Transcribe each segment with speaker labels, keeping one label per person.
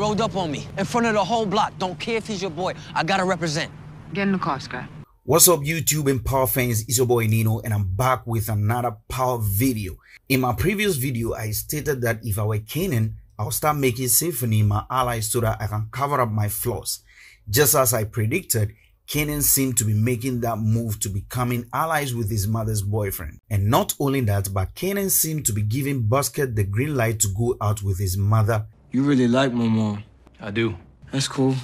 Speaker 1: rolled up on me in front of the whole block. Don't care if he's your boy. I gotta represent.
Speaker 2: Get in the car, Scrap.
Speaker 3: What's up, YouTube and Power fans? It's your boy Nino, and I'm back with another Power video. In my previous video, I stated that if I were Kanan, I'll start making Symphony my ally so that I can cover up my flaws. Just as I predicted, Kanan seemed to be making that move to becoming allies with his mother's boyfriend. And not only that, but Kanan seemed to be giving Basket the green light to go out with his mother.
Speaker 4: You really like my mom.
Speaker 1: I do.
Speaker 4: That's cool.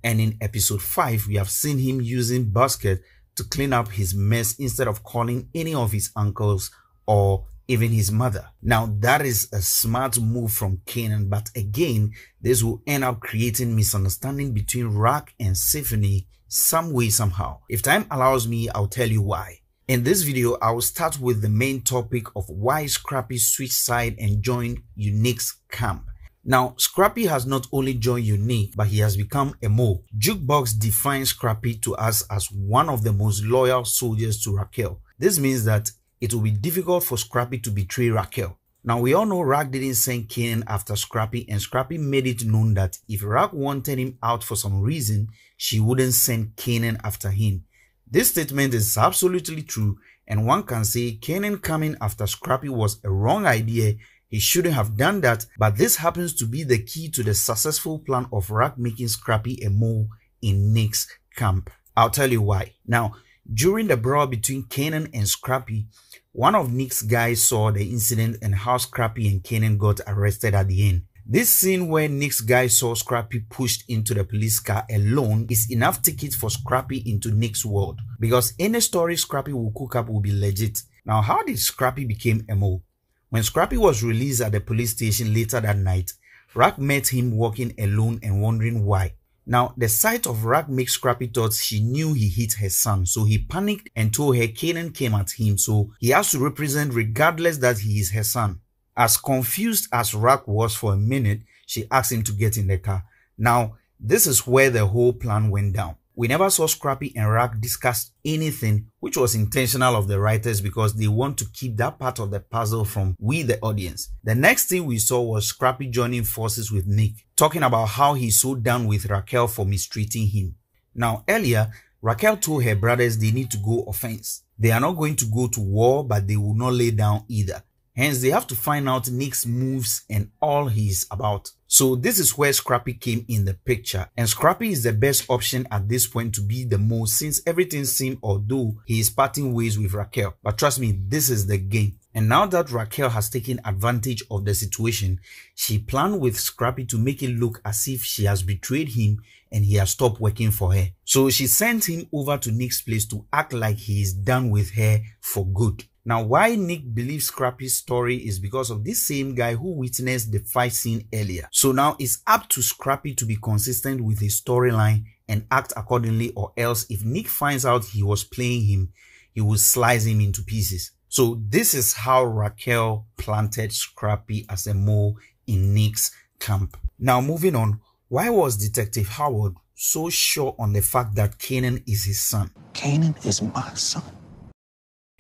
Speaker 3: And in episode 5, we have seen him using Basket to clean up his mess instead of calling any of his uncles or even his mother. Now that is a smart move from Kanan, but again, this will end up creating misunderstanding between Rak and Symphony some way somehow. If time allows me, I'll tell you why. In this video, I will start with the main topic of why Scrappy switched side and joined Unique's camp. Now, Scrappy has not only joined Unique, but he has become a mole. Jukebox defines Scrappy to us as one of the most loyal soldiers to Raquel. This means that it will be difficult for Scrappy to betray Raquel. Now, we all know Rak didn't send Kanan after Scrappy, and Scrappy made it known that if Rak wanted him out for some reason, she wouldn't send Kanan after him. This statement is absolutely true, and one can say Kanan coming after Scrappy was a wrong idea. He shouldn't have done that, but this happens to be the key to the successful plan of Rak making Scrappy a mole in Nick's camp. I'll tell you why. Now, during the brawl between Kanan and Scrappy, one of Nick's guys saw the incident and how Scrappy and Kanan got arrested at the end. This scene where Nick's guy saw Scrappy pushed into the police car alone is enough ticket for Scrappy into Nick's world, because any story Scrappy will cook up will be legit. Now, how did Scrappy become a mole? When Scrappy was released at the police station later that night, Rak met him walking alone and wondering why. Now, the sight of Rak makes Scrappy thought she knew he hit her son, so he panicked and told her Kanan came at him, so he has to represent regardless that he is her son. As confused as Rak was for a minute, she asked him to get in the car. Now, this is where the whole plan went down. We never saw Scrappy and Rak discuss anything, which was intentional of the writers because they want to keep that part of the puzzle from we the audience. The next thing we saw was Scrappy joining forces with Nick, talking about how he's so down with Raquel for mistreating him. Now earlier, Raquel told her brothers they need to go offense. They are not going to go to war, but they will not lay down either. Hence, they have to find out Nick's moves and all he's about. So this is where Scrappy came in the picture. And Scrappy is the best option at this point to be the most, since everything seemed although he is parting ways with Raquel. But trust me, this is the game. And now that Raquel has taken advantage of the situation, she planned with Scrappy to make it look as if she has betrayed him and he has stopped working for her. So she sent him over to Nick's place to act like he is done with her for good. Now, why Nick believes Scrappy's story is because of this same guy who witnessed the fight scene earlier. So now it's up to Scrappy to be consistent with his storyline and act accordingly, or else if Nick finds out he was playing him, he will slice him into pieces. So this is how Raquel planted Scrappy as a mole in Nick's camp. Now moving on, why was Detective Howard so sure on the fact that Kanan is his son?
Speaker 1: Kanan is my son.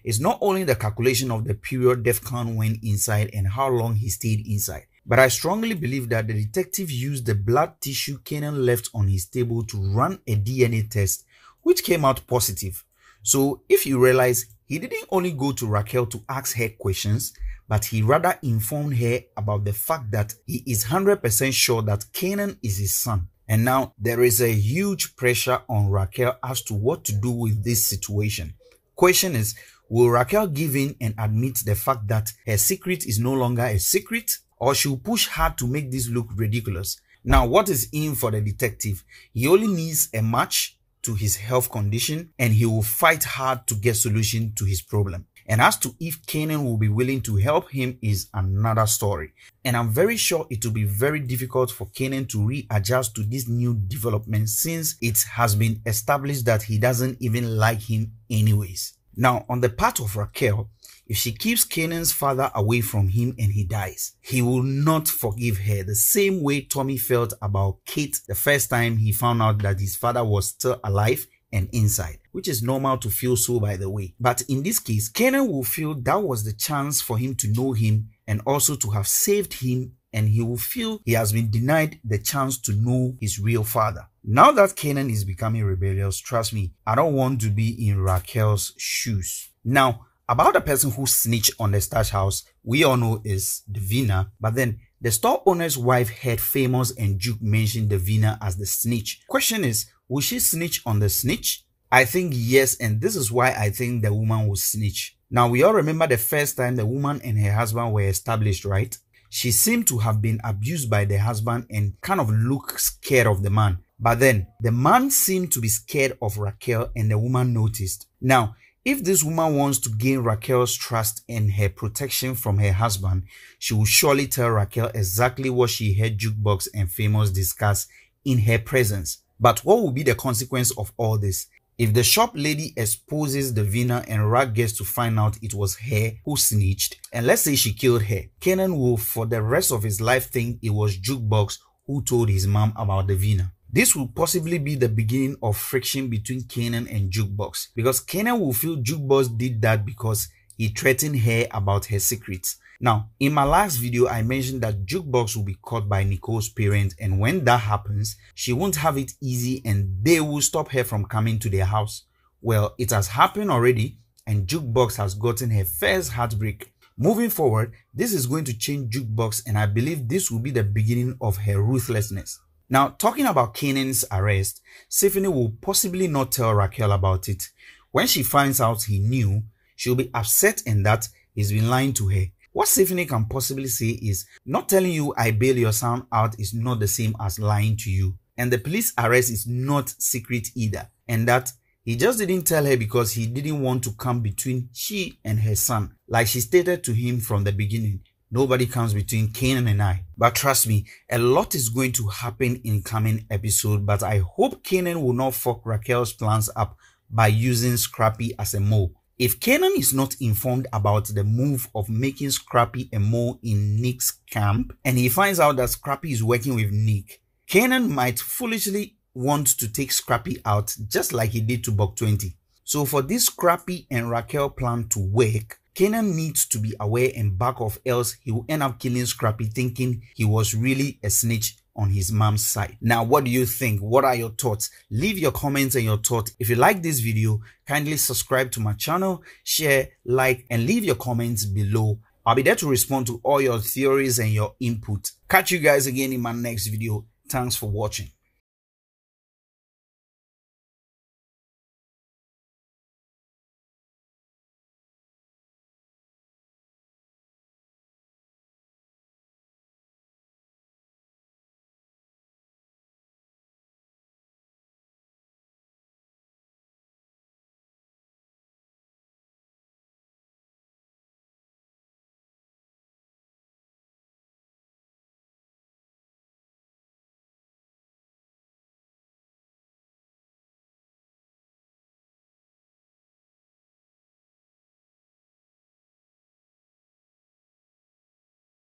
Speaker 3: It's not only the calculation of the period DEFCON went inside and how long he stayed inside, but I strongly believe that the detective used the blood tissue Kanan left on his table to run a DNA test, which came out positive. So if you realize, he didn't only go to Raquel to ask her questions, but he rather informed her about the fact that he is 100% sure that Kanan is his son. And now there is a huge pressure on Raquel as to what to do with this situation. Question is, will Raquel give in and admit the fact that her secret is no longer a secret, or she'll push hard to make this look ridiculous? Now, what is in for the detective? He only needs a match to his health condition and he will fight hard to get solution to his problem. And as to if Kanan will be willing to help him is another story. And I'm very sure it will be very difficult for Kanan to readjust to this new development, since it has been established that he doesn't even like him anyways. Now, on the part of Raquel, if she keeps Kanan's father away from him and he dies, he will not forgive her, the same way Tommy felt about Kate the first time he found out that his father was still alive and inside, which is normal to feel so, by the way. But in this case, Kanan will feel that was the chance for him to know him and also to have saved him and he will feel he has been denied the chance to know his real father. Now that Canaan is becoming rebellious, trust me, I don't want to be in Raquel's shoes. Now, about the person who snitched on the stash house, we all know is Davina, but then the store owner's wife heard Famous and Juke mention Davina as the snitch. Question is, will she snitch on the snitch? I think yes, and this is why I think the woman will snitch. Now, we all remember the first time the woman and her husband were established, right? She seemed to have been abused by the husband and kind of looked scared of the man. But then, the man seemed to be scared of Raquel and the woman noticed. Now, if this woman wants to gain Raquel's trust and her protection from her husband, she will surely tell Raquel exactly what she heard Jukebox and Famous discuss in her presence. But what will be the consequence of all this? If the shop lady exposes Davina and Rag gets to find out it was her who snitched, and let's say she killed her, Canaan will for the rest of his life think it was Jukebox who told his mom about Davina. This will possibly be the beginning of friction between Canaan and Jukebox, because Canaan will feel Jukebox did that because he threatened her about her secrets. Now, in my last video, I mentioned that Jukebox will be caught by Nicole's parents, and when that happens, she won't have it easy and they will stop her from coming to their house. Well, it has happened already, and Jukebox has gotten her first heartbreak. Moving forward, this is going to change Jukebox, and I believe this will be the beginning of her ruthlessness. Now, talking about Canaan's arrest, Stephanie will possibly not tell Raquel about it. When she finds out he knew, she'll be upset and that he's been lying to her. What Stephanie can possibly say is, not telling you I bail your son out is not the same as lying to you. And the police arrest is not secret either. And that he just didn't tell her because he didn't want to come between she and her son. Like she stated to him from the beginning, nobody comes between Canaan and I. But trust me, a lot is going to happen in coming episode. But I hope Canaan will not fuck Raquel's plans up by using Scrappy as a mole. If Canaan is not informed about the move of making Scrappy a mole in Nick's camp, and he finds out that Scrappy is working with Nick, Canaan might foolishly want to take Scrappy out just like he did to Buck 20. So for this Scrappy and Raquel plan to work, Canaan needs to be aware and back off, else he will end up killing Scrappy thinking he was really a snitch on his mom's side. Now, what do you think? What are your thoughts? Leave your comments and your thoughts. If you like this video, kindly subscribe to my channel, share, like, and leave your comments below. I'll be there to respond to all your theories and your input. Catch you guys again in my next video. Thanks for watching.